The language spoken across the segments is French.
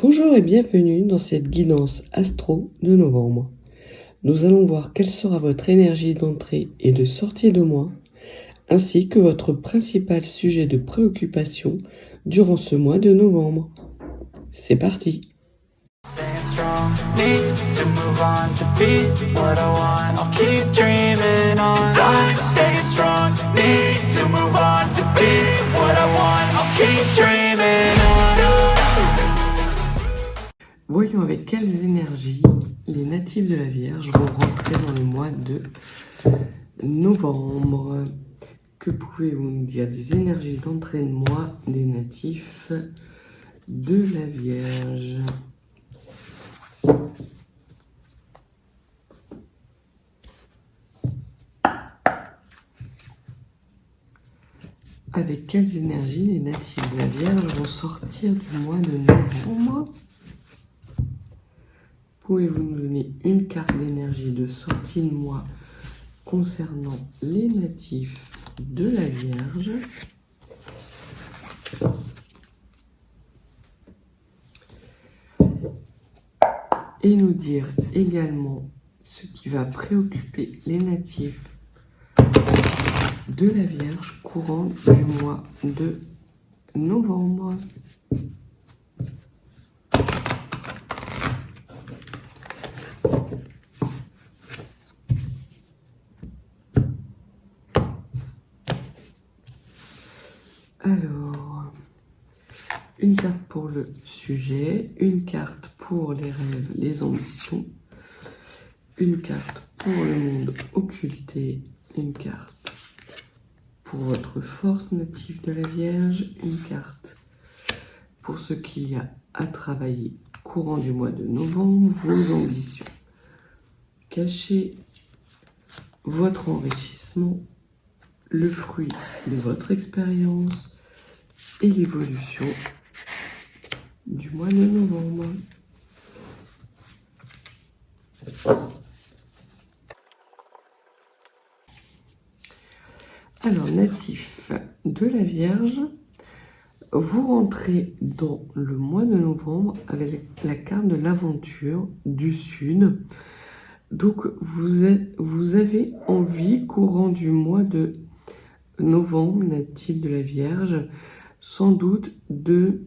Bonjour et bienvenue dans cette guidance astro de novembre. Nous allons voir quelle sera votre énergie d'entrée et de sortie de mois, ainsi que votre principal sujet de préoccupation durant ce mois de novembre. C'est parti! Staying strong, need to move on to be what I want. I'll keep dreaming on. And I'm staying strong, need to move on to be what I want. I'll keep dreaming on. Voyons avec quelles énergies les natifs de la Vierge vont rentrer dans le mois de novembre. Que pouvez-vous nous dire des énergies d'entrée de mois des natifs de la Vierge? Avec quelles énergies les natifs de la Vierge vont sortir du mois de novembre? Pouvez-vous nous donner une carte d'énergie de sortie de mois concernant les natifs de la Vierge? Et nous dire également ce qui va préoccuper les natifs de la Vierge courant du mois de novembre. Alors, une carte pour le sujet, une carte pour les rêves, les ambitions, une carte pour le monde occulté, une carte pour votre force native de la Vierge, une carte pour ce qu'il y a à travailler courant du mois de novembre, vos ambitions. Cachez votre enrichissement, le fruit de votre expérience et l'évolution du mois de novembre. Alors, natif de la Vierge, vous rentrez dans le mois de novembre avec la carte de l'aventure du Sud. Donc, vous avez envie, courant du mois de novembre, natif de la Vierge, sans doute de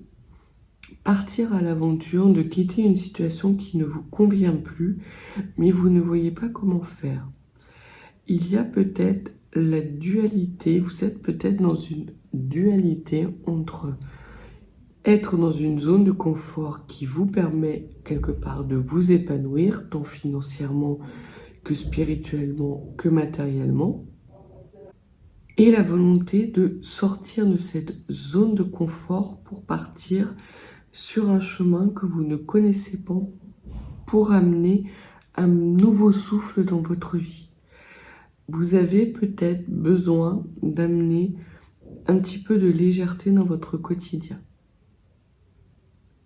partir à l'aventure, de quitter une situation qui ne vous convient plus, mais vous ne voyez pas comment faire. Il y a peut-être la dualité, vous êtes peut-être dans une dualité entre être dans une zone de confort qui vous permet quelque part de vous épanouir, tant financièrement que spirituellement que matériellement, et la volonté de sortir de cette zone de confort pour partir sur un chemin que vous ne connaissez pas pour amener un nouveau souffle dans votre vie. Vous avez peut-être besoin d'amener un petit peu de légèreté dans votre quotidien.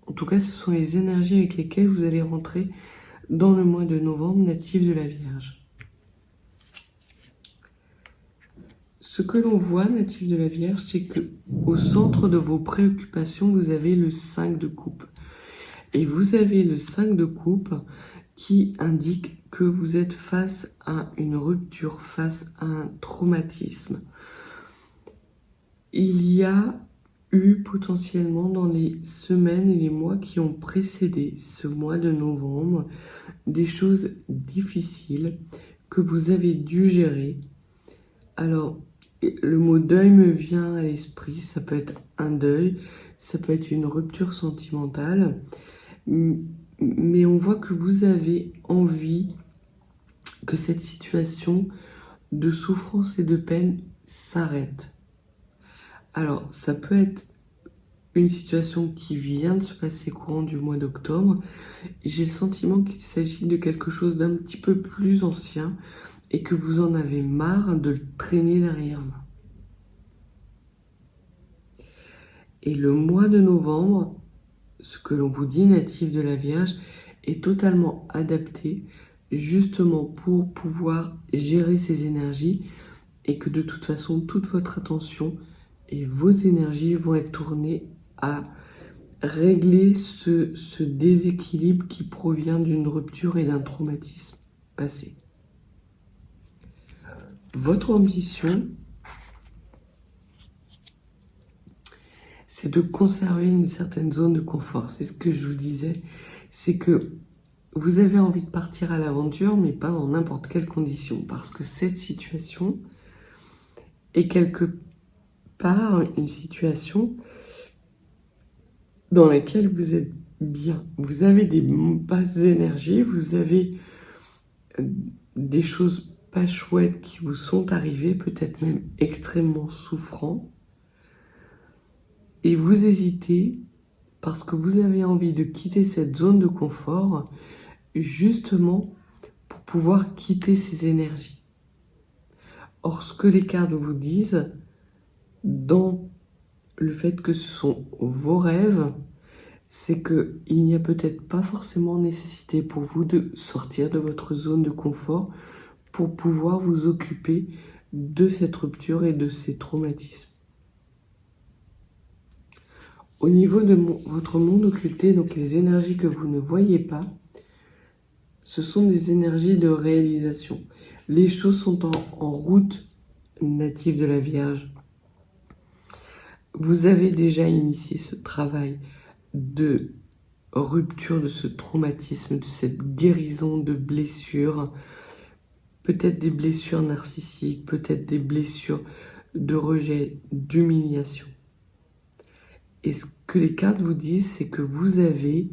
En tout cas, ce sont les énergies avec lesquelles vous allez rentrer dans le mois de novembre, natif de la Vierge. Ce que l'on voit, natif de la Vierge, c'est que au centre de vos préoccupations, vous avez le 5 de coupe. Et vous avez le 5 de coupe qui indique que vous êtes face à une rupture, face à un traumatisme. Il y a eu potentiellement dans les semaines et les mois qui ont précédé ce mois de novembre des choses difficiles que vous avez dû gérer. Alors, le mot deuil me vient à l'esprit, ça peut être un deuil, ça peut être une rupture sentimentale, mais on voit que vous avez envie que cette situation de souffrance et de peine s'arrête. Alors, ça peut être une situation qui vient de se passer courant du mois d'octobre. J'ai le sentiment qu'il s'agit de quelque chose d'un petit peu plus ancien et que vous en avez marre de le traîner derrière vous. Et le mois de novembre, ce que l'on vous dit, natif de la Vierge, est totalement adapté justement pour pouvoir gérer ces énergies et que de toute façon, toute votre attention et vos énergies vont être tournées à régler ce déséquilibre qui provient d'une rupture et d'un traumatisme passé. Votre ambition, c'est de conserver une certaine zone de confort. C'est ce que je vous disais, c'est que vous avez envie de partir à l'aventure, mais pas dans n'importe quelle condition, parce que cette situation est quelque part une situation dans laquelle vous êtes bien. Vous avez des basses énergies, vous avez des choses pas chouettes qui vous sont arrivées, peut-être même extrêmement souffrants, et vous hésitez parce que vous avez envie de quitter cette zone de confort, justement pour pouvoir quitter ces énergies. Or, ce que les cartes vous disent, dans le fait que ce sont vos rêves, c'est qu'il n'y a peut-être pas forcément nécessité pour vous de sortir de votre zone de confort pour pouvoir vous occuper de cette rupture et de ces traumatismes. Au niveau de votre monde occulté, donc les énergies que vous ne voyez pas, ce sont des énergies de réalisation. Les choses sont en route native de la Vierge. Vous avez déjà initié ce travail de rupture de ce traumatisme, de cette guérison de blessures, peut-être des blessures narcissiques, peut-être des blessures de rejet, d'humiliation. Et ce que les cartes vous disent, c'est que vous avez,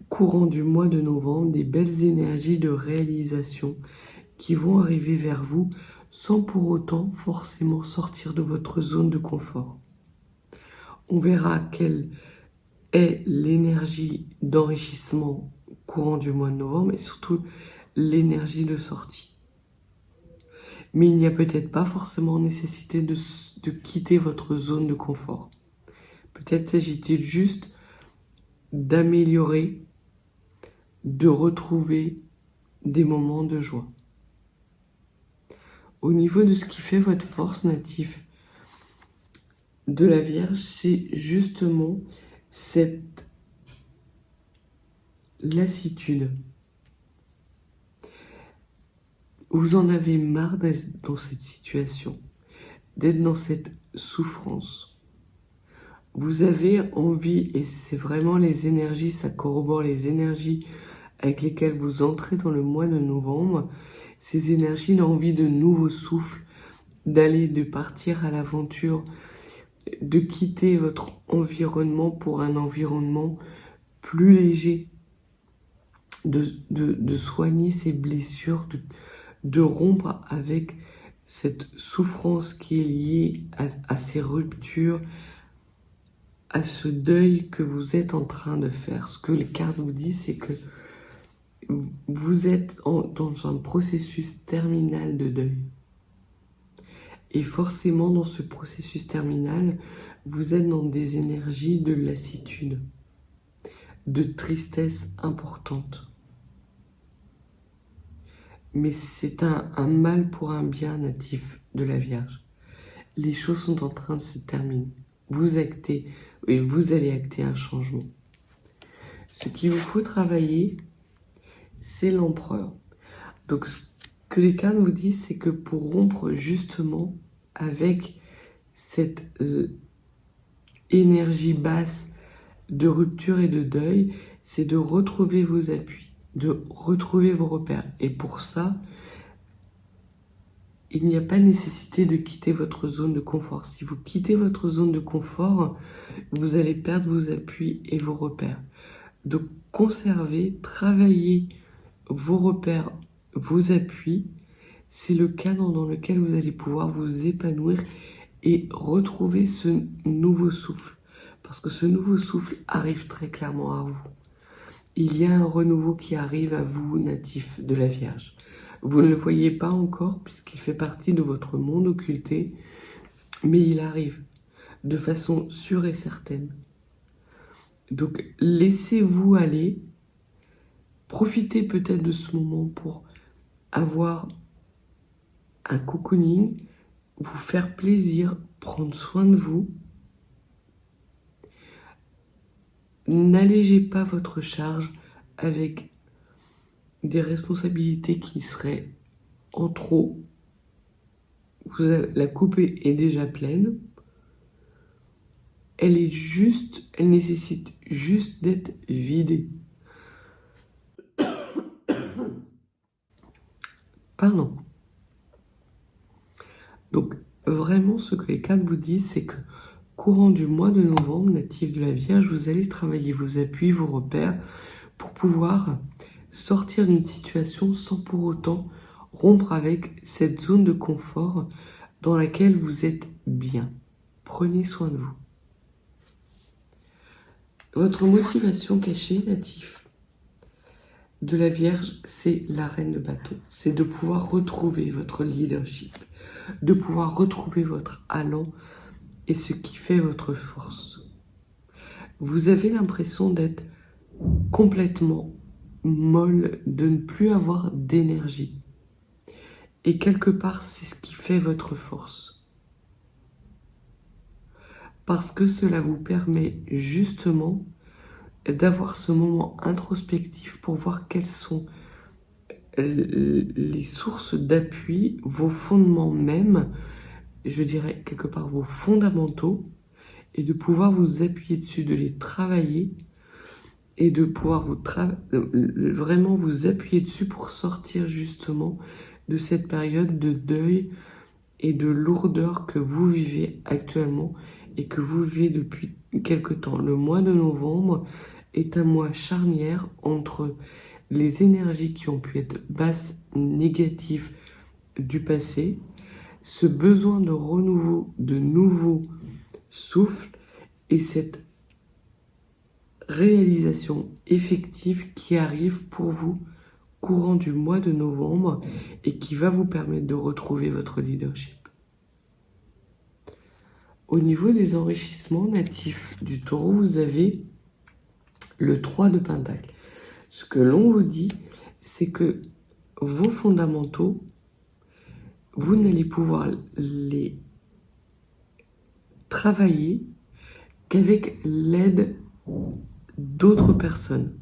courant du mois de novembre, des belles énergies de réalisation qui vont arriver vers vous sans pour autant forcément sortir de votre zone de confort. On verra quelle est l'énergie d'enrichissement courant du mois de novembre et surtout l'énergie de sortie. Mais il n'y a peut-être pas forcément nécessité de quitter votre zone de confort. Peut-être s'agit-il juste d'améliorer, de retrouver des moments de joie. Au niveau de ce qui fait votre force native de la Vierge, c'est justement cette lassitude. Vous en avez marre d'être dans cette situation, d'être dans cette souffrance. Vous avez envie, et c'est vraiment les énergies, ça corrobore les énergies avec lesquelles vous entrez dans le mois de novembre, ces énergies d'envie de nouveau souffle, de partir à l'aventure, de quitter votre environnement pour un environnement plus léger, de soigner ces blessures, de rompre avec cette souffrance qui est liée à ces ruptures, à ce deuil que vous êtes en train de faire. Ce que les cartes vous disent, c'est que vous êtes dans un processus terminal de deuil. Et forcément, dans ce processus terminal, vous êtes dans des énergies de lassitude, de tristesse importante. Mais c'est un mal pour un bien natif de la Vierge. Les choses sont en train de se terminer. Vous allez acter un changement. Ce qu'il vous faut travailler, c'est l'empereur. Donc, ce que les cartes vous disent, c'est que pour rompre justement avec cette énergie basse de rupture et de deuil, c'est de retrouver vos appuis, de retrouver vos repères. Et pour ça, il n'y a pas nécessité de quitter votre zone de confort. Si vous quittez votre zone de confort, vous allez perdre vos appuis et vos repères. Donc, conserver, travailler vos repères, vos appuis, c'est le cadre dans lequel vous allez pouvoir vous épanouir et retrouver ce nouveau souffle. Parce que ce nouveau souffle arrive très clairement à vous. Il y a un renouveau qui arrive à vous, natif de la Vierge. Vous ne le voyez pas encore puisqu'il fait partie de votre monde occulté, mais il arrive de façon sûre et certaine. Donc, laissez-vous aller, profitez peut-être de ce moment pour avoir un cocooning, vous faire plaisir, prendre soin de vous. n'allégez pas votre charge avec des responsabilités qui seraient en trop. La coupe est déjà pleine. Elle nécessite juste d'être vidée. Pardon. Donc, vraiment, ce que les cartes vous disent, c'est que courant du mois de novembre, natif de la Vierge, vous allez travailler vos appuis, vos repères, pour pouvoir sortir d'une situation sans pour autant rompre avec cette zone de confort dans laquelle vous êtes bien. Prenez soin de vous. Votre motivation cachée, natif de la Vierge, c'est la reine de bâton. C'est de pouvoir retrouver votre leadership, de pouvoir retrouver votre allant et ce qui fait votre force. Vous avez l'impression d'être complètement molle, de ne plus avoir d'énergie. Et quelque part, c'est ce qui fait votre force. Parce que cela vous permet justement d'avoir ce moment introspectif pour voir quelles sont les sources d'appui, vos fondements même, je dirais quelque part vos fondamentaux, et de pouvoir vous appuyer dessus, de les travailler et de pouvoir vraiment vous appuyer dessus pour sortir justement de cette période de deuil et de lourdeur que vous vivez actuellement et que vous vivez depuis quelque temps. Le mois de novembre est un mois charnière entre les énergies qui ont pu être basses, négatives du passé, ce besoin de renouveau, de nouveau souffle et cette réalisation effective qui arrive pour vous courant du mois de novembre et qui va vous permettre de retrouver votre leadership. Au niveau des enrichissements natifs du taureau, vous avez le 3 de Pentacle. Ce que l'on vous dit, c'est que vos fondamentaux, vous n'allez pouvoir les travailler qu'avec l'aide d'autres personnes.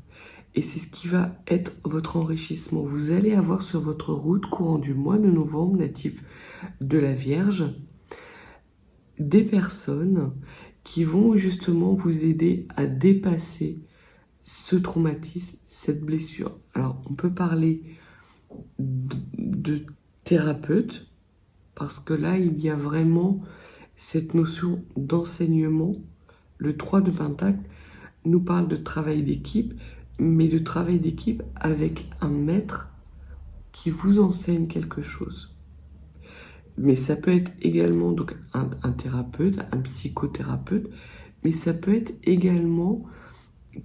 Et c'est ce qui va être votre enrichissement. Vous allez avoir sur votre route, courant du mois de novembre, natif de la Vierge, des personnes qui vont justement vous aider à dépasser ce traumatisme, cette blessure. Alors, on peut parler de thérapeute, parce que là, il y a vraiment cette notion d'enseignement. Le 3 de Pentacle nous parle de travail d'équipe, mais de travail d'équipe avec un maître qui vous enseigne quelque chose. Mais ça peut être également donc un thérapeute, un psychothérapeute, mais ça peut être également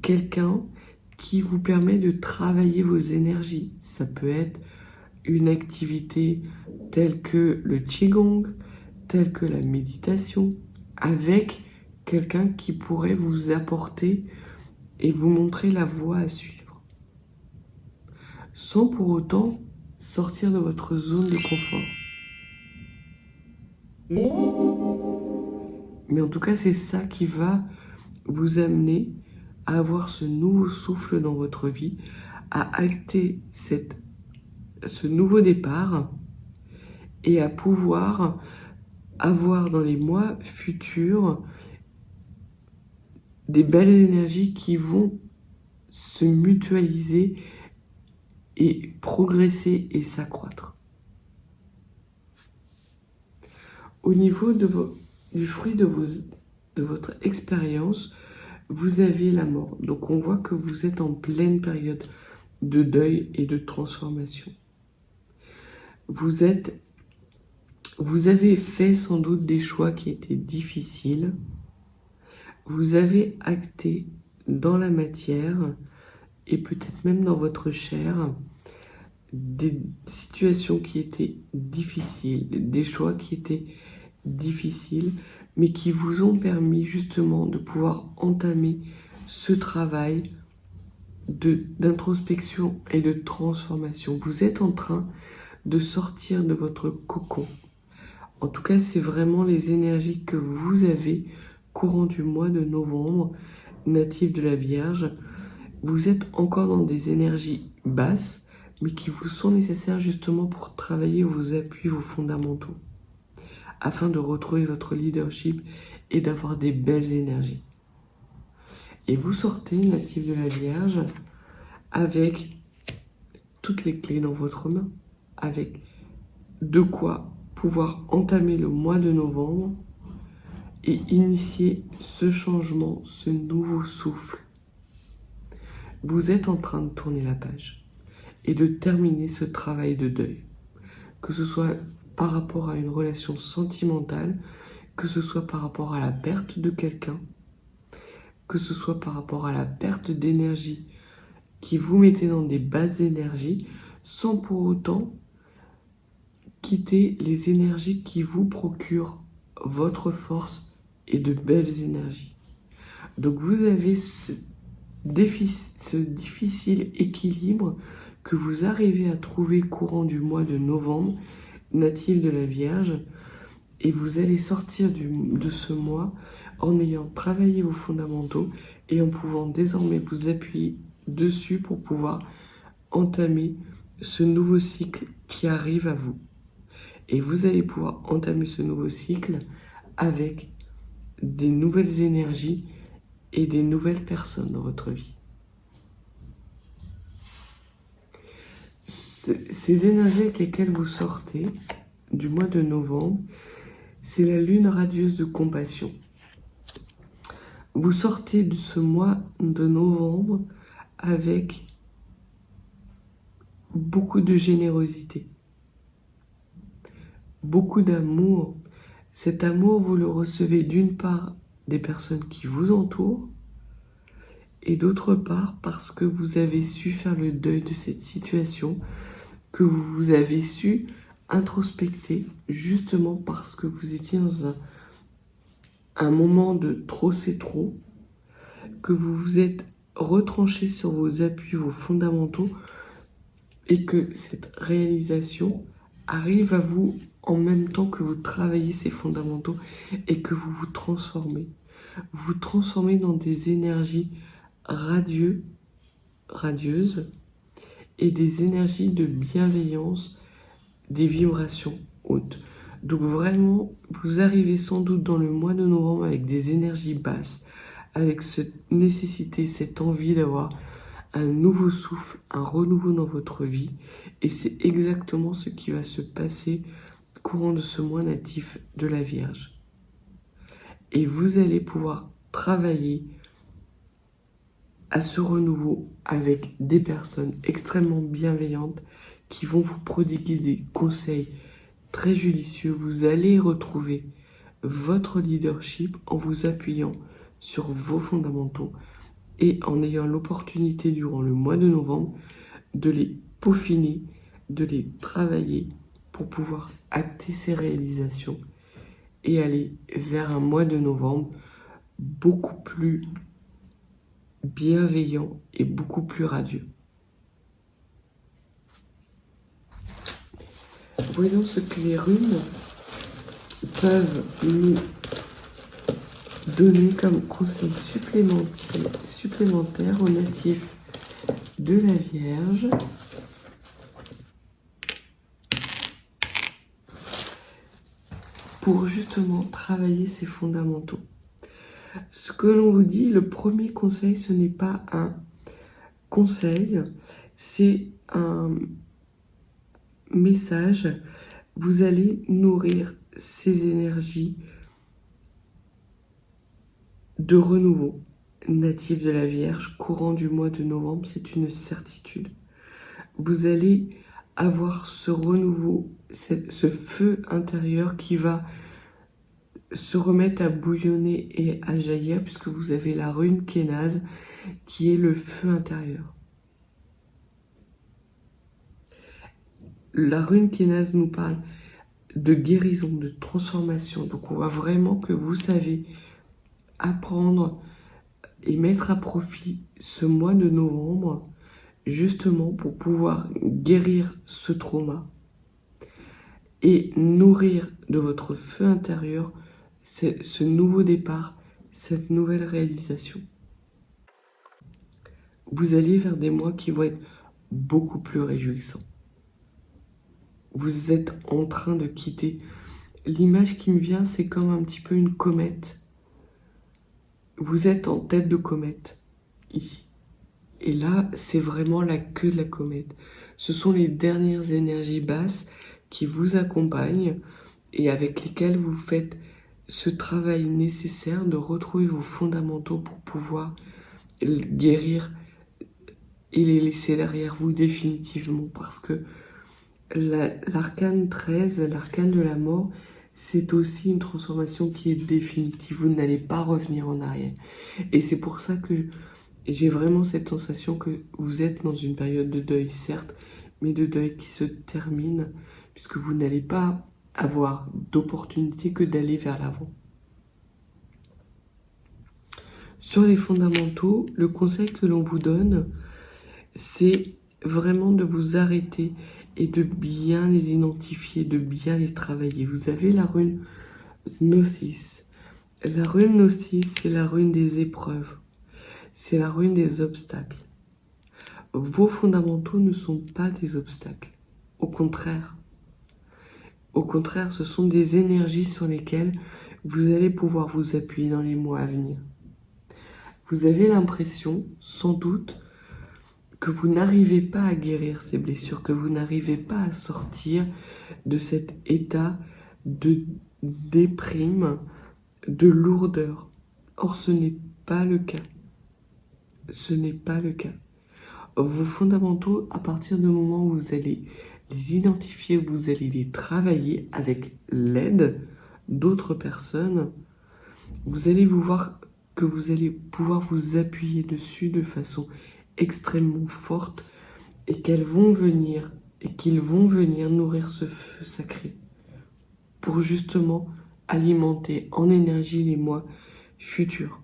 quelqu'un qui vous permet de travailler vos énergies. Ça peut être une activité telle que le Qigong, telle que la méditation, avec quelqu'un qui pourrait vous apporter et vous montrer la voie à suivre. Sans pour autant sortir de votre zone de confort. Mais en tout cas, c'est ça qui va vous amener à avoir ce nouveau souffle dans votre vie, à acter ce nouveau départ et à pouvoir avoir dans les mois futurs des belles énergies qui vont se mutualiser et progresser et s'accroître. Au niveau du fruit de votre expérience, vous avez la mort. Donc on voit que vous êtes en pleine période de deuil et de transformation. Vous avez fait sans doute des choix qui étaient difficiles. Vous avez acté dans la matière et peut-être même dans votre chair des situations qui étaient difficiles, des choix qui étaient difficiles, mais qui vous ont permis justement de pouvoir entamer ce travail d'introspection et de transformation. Vous êtes en train de sortir de votre cocon. En tout cas, c'est vraiment les énergies que vous avez courant du mois de novembre natif de la Vierge, vous êtes encore dans des énergies basses, mais qui vous sont nécessaires justement pour travailler vos appuis, vos fondamentaux, afin de retrouver votre leadership et d'avoir des belles énergies. Et vous sortez, natif de la Vierge, avec toutes les clés dans votre main, avec de quoi pouvoir entamer le mois de novembre et initier ce changement, ce nouveau souffle. Vous êtes en train de tourner la page et de terminer ce travail de deuil, que ce soit par rapport à une relation sentimentale, que ce soit par rapport à la perte de quelqu'un, que ce soit par rapport à la perte d'énergie qui vous mettez dans des basses énergies, sans pour autant quitter les énergies qui vous procurent votre force et de belles énergies. Donc vous avez ce difficile équilibre que vous arrivez à trouver courant du mois de novembre, natif de la Vierge, et vous allez sortir de ce mois en ayant travaillé vos fondamentaux et en pouvant désormais vous appuyer dessus pour pouvoir entamer ce nouveau cycle qui arrive à vous. Et vous allez pouvoir entamer ce nouveau cycle avec des nouvelles énergies et des nouvelles personnes dans votre vie. Ces énergies avec lesquelles vous sortez du mois de novembre, c'est la lune radieuse de compassion. Vous sortez de ce mois de novembre avec beaucoup de générosité, beaucoup d'amour. Cet amour, vous le recevez d'une part des personnes qui vous entourent et d'autre part parce que vous avez su faire le deuil de cette situation, que vous avez su introspecter justement parce que vous étiez dans un moment de trop c'est trop, que vous vous êtes retranché sur vos appuis, vos fondamentaux et que cette réalisation arrive à vous en même temps que vous travaillez ces fondamentaux et que vous vous transformez. Vous vous transformez dans des énergies radieuses et des énergies de bienveillance, des vibrations hautes. Donc vraiment, vous arrivez sans doute dans le mois de novembre avec des énergies basses, avec cette nécessité, cette envie d'avoir un nouveau souffle, un renouveau dans votre vie. Et c'est exactement ce qui va se passer courant de ce mois natif de la Vierge. Et vous allez pouvoir travailler à ce renouveau avec des personnes extrêmement bienveillantes qui vont vous prodiguer des conseils très judicieux. Vous allez retrouver votre leadership en vous appuyant sur vos fondamentaux et en ayant l'opportunité durant le mois de novembre de les peaufiner, de les travailler pour pouvoir acter ces réalisations et aller vers un mois de novembre beaucoup plus bienveillant et beaucoup plus radieux. Voyons ce que les runes peuvent nous donner comme conseil supplémentaire aux natifs de la Vierge. Pour justement travailler ces fondamentaux. Ce que l'on vous dit, le premier conseil, ce n'est pas un conseil, c'est un message. Vous allez nourrir ces énergies de renouveau natif de la Vierge, courant du mois de novembre, c'est une certitude. Vous allez avoir ce renouveau, ce feu intérieur qui va se remettre à bouillonner et à jaillir, puisque vous avez la rune Kénaz, qui est le feu intérieur. La rune Kénaz nous parle de guérison, de transformation. Donc on voit vraiment que vous savez apprendre et mettre à profit ce mois de novembre, justement pour pouvoir guérir ce trauma et nourrir de votre feu intérieur ce nouveau départ, cette nouvelle réalisation. vous allez vers des mois qui vont être beaucoup plus réjouissants. Vous êtes en train de quitter. L'image qui me vient, c'est comme un petit peu une comète. Vous êtes en tête de comète, ici. Et là, c'est vraiment la queue de la comète. Ce sont les dernières énergies basses qui vous accompagnent et avec lesquelles vous faites ce travail nécessaire de retrouver vos fondamentaux pour pouvoir guérir et les laisser derrière vous définitivement. Parce que l'arcane 13, l'arcane de la mort, c'est aussi une transformation qui est définitive. Vous n'allez pas revenir en arrière. Et c'est pour ça que j'ai vraiment cette sensation que vous êtes dans une période de deuil, certes, mais de deuil qui se termine, puisque vous n'allez pas avoir d'opportunité que d'aller vers l'avant. Sur les fondamentaux, le conseil que l'on vous donne, c'est vraiment de vous arrêter et de bien les identifier, de bien les travailler. Vous avez la rune Gnosis. La rune Gnosis, c'est la rune des épreuves. C'est la rune des obstacles. Vos fondamentaux ne sont pas des obstacles. Au contraire. Au contraire, ce sont des énergies sur lesquelles vous allez pouvoir vous appuyer dans les mois à venir. Vous avez l'impression, sans doute, que vous n'arrivez pas à guérir ces blessures, que vous n'arrivez pas à sortir de cet état de déprime, de lourdeur. Or, ce n'est pas le cas. Ce n'est pas le cas. Vos fondamentaux, à partir du moment où vous allez les identifier, où vous allez les travailler avec l'aide d'autres personnes, vous allez vous voir que vous allez pouvoir vous appuyer dessus de façon extrêmement forte et qu'ils vont venir nourrir ce feu sacré pour justement alimenter en énergie les mois futurs.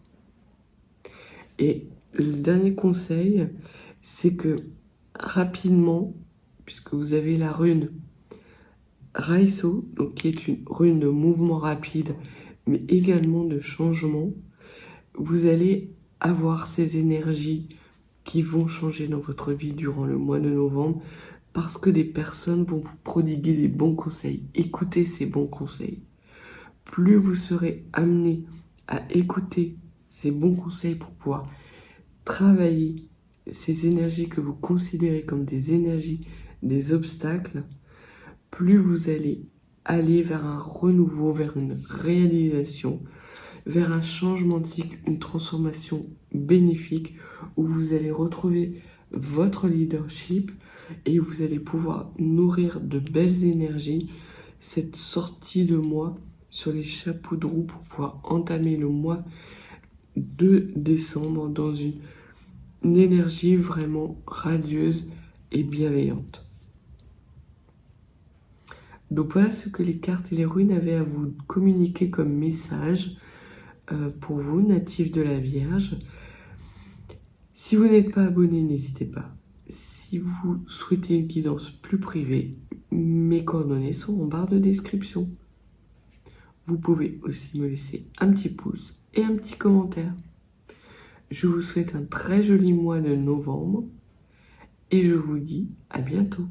Et le dernier conseil, c'est que rapidement, puisque vous avez la rune Raiso, donc qui est une rune de mouvement rapide, mais également de changement, vous allez avoir ces énergies qui vont changer dans votre vie durant le mois de novembre, parce que des personnes vont vous prodiguer des bons conseils. Écoutez ces bons conseils. Plus vous serez amené à écouter ces bons conseils pour pouvoir travailler ces énergies que vous considérez comme des énergies, des obstacles, plus vous allez aller vers un renouveau, vers une réalisation, vers un changement de cycle, une transformation bénéfique où vous allez retrouver votre leadership et vous allez pouvoir nourrir de belles énergies cette sortie de mois sur les chapeaux de roue pour pouvoir entamer le mois de décembre dans une énergie vraiment radieuse et bienveillante. Donc voilà ce que les cartes et les runes avaient à vous communiquer comme message pour vous, natifs de la Vierge. Si vous n'êtes pas abonné, n'hésitez pas. Si vous souhaitez une guidance plus privée, mes coordonnées sont en barre de description. Vous pouvez aussi me laisser un petit pouce et un petit commentaire. Je vous souhaite un très joli mois de novembre et je vous dis à bientôt.